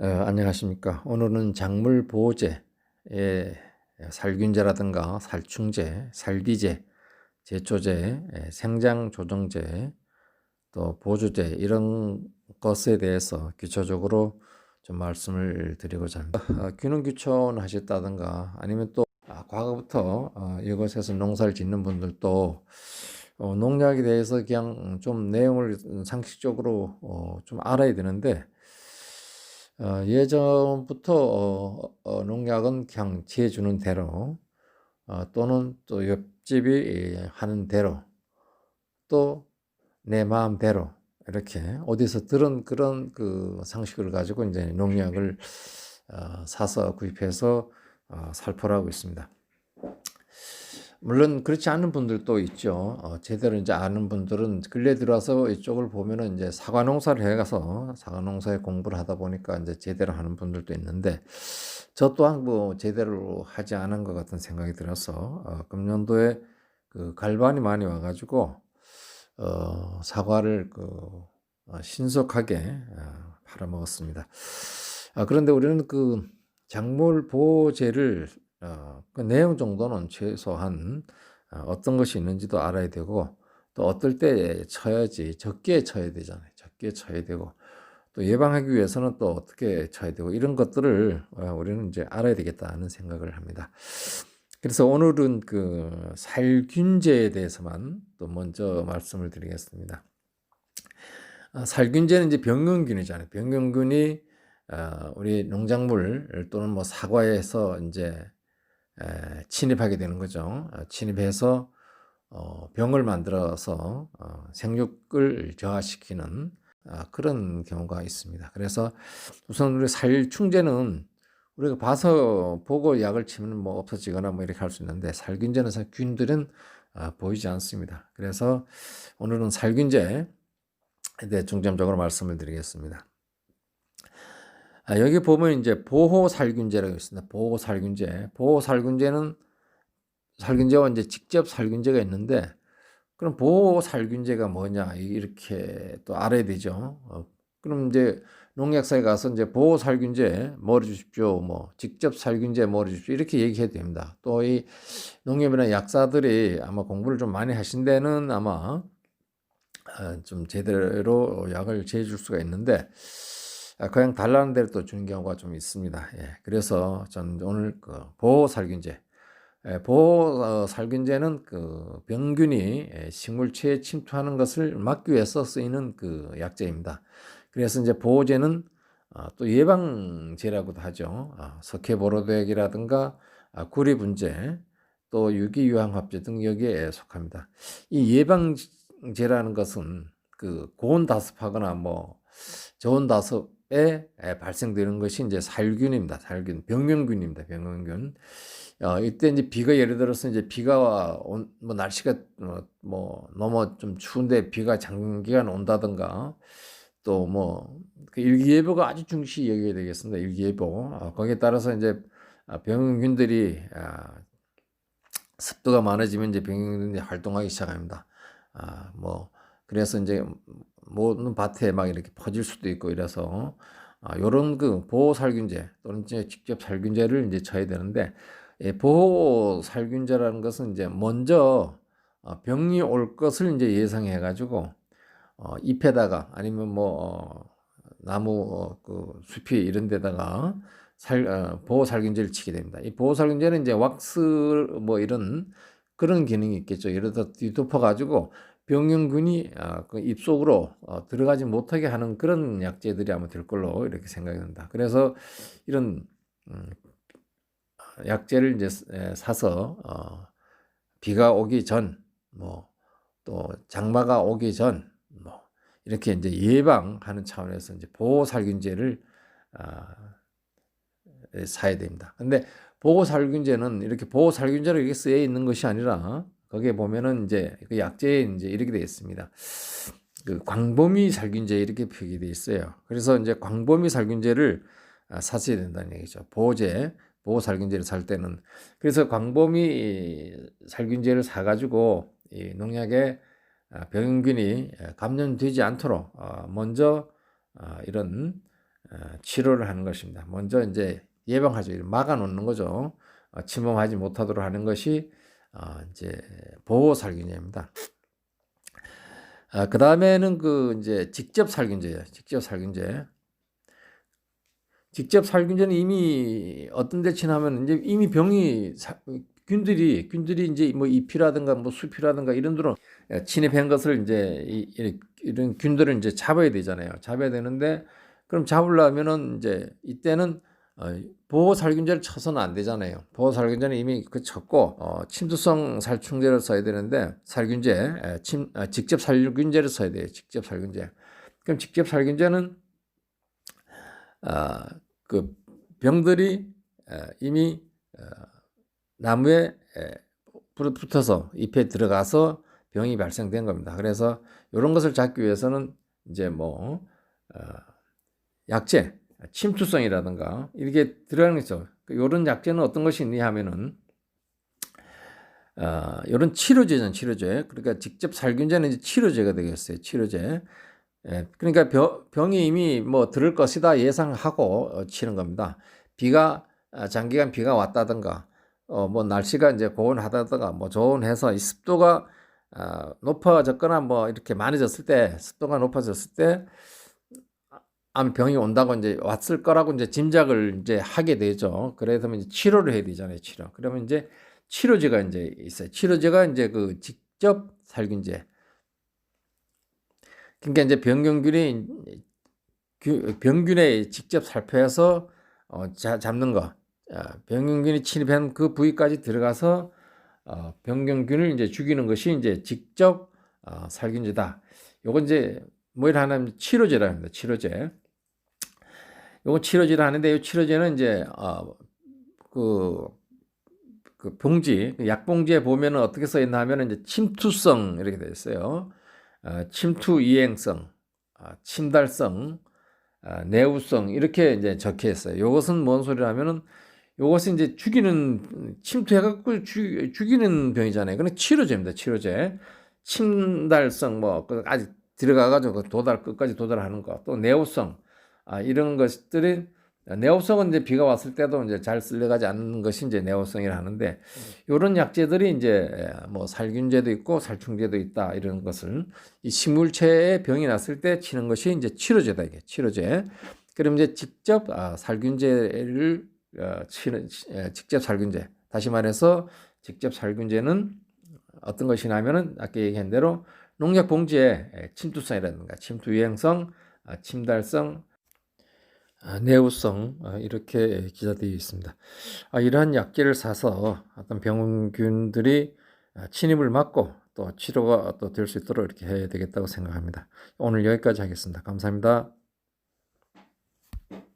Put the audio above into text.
안녕하십니까. 오늘은 작물 보호제의 살균제라든가 살충제, 살기제, 제초제, 생장 조정제, 또 보조제 이런 것에 대해서 기초적으로 좀 말씀을 드리고자 합니다. 귀농 귀촌하셨다든가 아니면 또 과거부터 이곳에서 농사를 짓는 분들도 농약에 대해서 그냥 좀 내용을 상식적으로 좀 알아야 되는데 예전부터 농약은 그냥 지어주는 대로 또는 또 옆집이 하는 대로 또 내 마음대로 이렇게 어디서 들은 그런 그 상식을 가지고 이제 농약을 사서 구입해서 살포를 하고 있습니다. 물론 그렇지 않은 분들도 있죠. 제대로 이제 아는 분들은 근래 들어와서 이쪽을 보면은 이제 사과 농사를 해가서 사과 농사에 공부를 하다 보니까 이제 제대로 하는 분들도 있는데 저 또한 뭐 제대로 하지 않은 것 같은 생각이 들어서 금년도에 그 갈반이 많이 와가지고 사과를 신속하게 팔아먹었습니다. 그런데 우리는 그 작물 보호제를 그 내용 정도는 최소한 어떤 것이 있는지도 알아야 되고 또 어떨 때 쳐야지 적게 쳐야 되잖아요. 적게 쳐야 되고 또 예방하기 위해서는 또 어떻게 쳐야 되고 이런 것들을 우리는 이제 알아야 되겠다는 생각을 합니다. 그래서 오늘은 그 살균제에 대해서만 또 먼저 말씀을 드리겠습니다. 살균제는 이제 병용균이잖아요. 병용균이 우리 농작물 또는 뭐 사과에서 이제 침입하게 되는 거죠. 침입해서 병을 만들어서 생육을 저하시키는 그런 경우가 있습니다. 그래서 우선 우리 살충제는 우리가 봐서 보고 약을 치면 뭐 없어지거나 뭐 이렇게 할 수 있는데 살균제는 균들은 보이지 않습니다. 그래서 오늘은 살균제에 대해 중점적으로 말씀을 드리겠습니다. 여기 보면 이제 보호살균제라고 있습니다. 보호살균제. 보호살균제는 살균제와 이제 직접 살균제가 있는데 그럼 보호살균제가 뭐냐 이렇게 또 알아야 되죠. 그럼 이제 농약사에 가서 이제 보호살균제 뭐를 주십시오, 뭐 직접 살균제 뭐를 주십시오 이렇게 얘기해도 됩니다. 또 이 농협이나 약사들이 아마 공부를 좀 많이 하신 데는 아마 좀 제대로 약을 재줄 수가 있는데 그냥 달라는 대로 또 주는 경우가 좀 있습니다. 예, 그래서 전 오늘 그 보호살균제 보호살균제는 그 병균이 식물체에 침투하는 것을 막기 위해서 쓰이는 그 약제입니다. 그래서 이제 보호제는 또 예방제라고도 하죠. 석회보로도액이라든가 구리분제, 또 유기유황합제 등 여기에 속합니다. 이 예방제라는 것은 그 고온 다습하거나 뭐 저온 다습에 발생되는 것이 이제 살균입니다. 살균, 병명균입니다. 병명균. 이때 이제 비가 예를 들어서 이제 비가 뭐 날씨가 뭐 너무 좀 추운데 비가 장기간 온다든가 또 뭐 그 일기예보가 아주 중시 여겨야 되겠습니다. 일기예보. 거기에 따라서 이제 병균들이 습도가 많아지면 이제 병균들이 활동하기 시작합니다. 뭐 그래서 이제 모든 밭에 막 이렇게 퍼질 수도 있고 이래서 요런 그 보호살균제 또는 이제 직접 살균제를 이제 쳐야 되는데 보호살균제라는 것은 이제 먼저 병이 올 것을 이제 예상해 가지고 잎에다가 아니면 뭐 나무 그 숲이 이런 데다가 보호살균제를 치게 됩니다. 이 보호살균제는 이제 왁스 뭐 이런 그런 기능이 있겠죠. 예를 들어 뒤덮어 가지고 병균이 그 입속으로 들어가지 못하게 하는 그런 약제들이 아마 될 걸로 이렇게 생각이 듭니다. 그래서 이런 약제를 이제 사서 비가 오기 전, 뭐 또 장마가 오기 전, 뭐 이렇게 이제 예방하는 차원에서 이제 보호살균제를 사야 됩니다. 근데 보호살균제는 이렇게 보호살균제로 이렇게 쓰여 있는 것이 아니라 거기에 보면은 이제 그 약제에 이제 이렇게 되어 있습니다. 그 광범위 살균제 이렇게 표기되어 있어요. 그래서 이제 광범위 살균제를 사셔야 된다는 얘기죠. 보호살균제를 살 때는. 그래서 광범위 살균제를 사가지고 이 농약에 병균이 감염되지 않도록 먼저 이런 치료를 하는 것입니다. 먼저 이제 예방하죠. 막아 놓는 거죠. 침범하지 못하도록 하는 것이 이제 보호 살균제입니다. 그 다음에는 그 이제 직접 살균제예요. 직접 살균제. 직접 살균제는 이미 어떤 데 친하면 이제 이미 균들이 이제 뭐 잎이라든가 뭐 숲이라든가 이런 데로 침입한 것을 이제 이런 균들을 이제 잡아야 되잖아요. 잡아야 되는데 그럼 잡으려면은 이제 이때는 보호 살균제를 쳐서는 안 되잖아요. 보호 살균제는 이미 그 쳤고 침투성 살충제를 써야 되는데 직접 살균제를 써야 돼요. 직접 살균제. 그럼 직접 살균제는 그 병들이 이미 나무에 붙어서 잎에 들어가서 병이 발생된 겁니다. 그래서 이런 것을 잡기 위해서는 이제 뭐 약제, 침투성이라든가 이렇게 들어가는 거죠. 이런 약제는 어떤 것이 있냐 하면은 이런 치료제는 치료제. 그러니까 직접 살균제는 이제 치료제가 되겠어요. 치료제. 그러니까 병이 이미 뭐 들을 것이다 예상하고 치는 겁니다. 장기간 비가 왔다든가, 뭐 날씨가 이제 고온하다든가, 뭐 조온해서 이 습도가 높아졌거나 뭐 이렇게 많아졌을 때, 습도가 높아졌을 때, 병이 온다고 이제 왔을 거라고 이제 짐작을 이제 하게 되죠. 그래서 이제 치료를 해야 되잖아요, 치료. 그러면 이제 치료제가 이제 있어요. 치료제가 이제 그 직접 살균제. 그러니까 이제 병균에 직접 살포해서 잡는 거. 병균이 침입한 그 부위까지 들어가서 병균을 이제 죽이는 것이 이제 직접 살균제다. 요건 이제 뭐라 하냐면 치료제라 합니다. 치료제. 요거 치료제를 하는데 이 치료제는 이제 그 봉지, 약봉지에 보면은 어떻게 써 있나 하면은 이제 침투성 이렇게 되어 있어요. 침투 이행성, 침달성, 내우성 이렇게 이제 적혀 있어요. 이것은 뭔 소리냐면은 이것은 이제 침투해갖고 죽이는 병이잖아요. 그건 치료제입니다. 치료제. 침달성 아직 들어가가지고 끝까지 도달하는 거. 또 내우성 이런 것들이 내오성은 이제 비가 왔을 때도 이제 잘 쓸려가지 않는 것이 이제 내오성이라 하는데 이런 약재들이 이제 뭐 살균제도 있고 살충제도 있다 이런 것을 이 식물체에 병이 났을 때 치는 것이 이제 치료제다 이게 치료제. 그럼 이제 직접 살균제를 치는 직접 살균제. 다시 말해서 직접 살균제는 어떤 것이냐면은 아까 얘기한 대로 농약 봉지에 침투성이라든가 침투 유행성, 침달성 내우성 이렇게 기재되어 있습니다. 이러한 약재를 사서 어떤 병균들이 침입을 막고 또 치료가 또 될 수 있도록 이렇게 해야 되겠다고 생각합니다. 오늘 여기까지 하겠습니다. 감사합니다.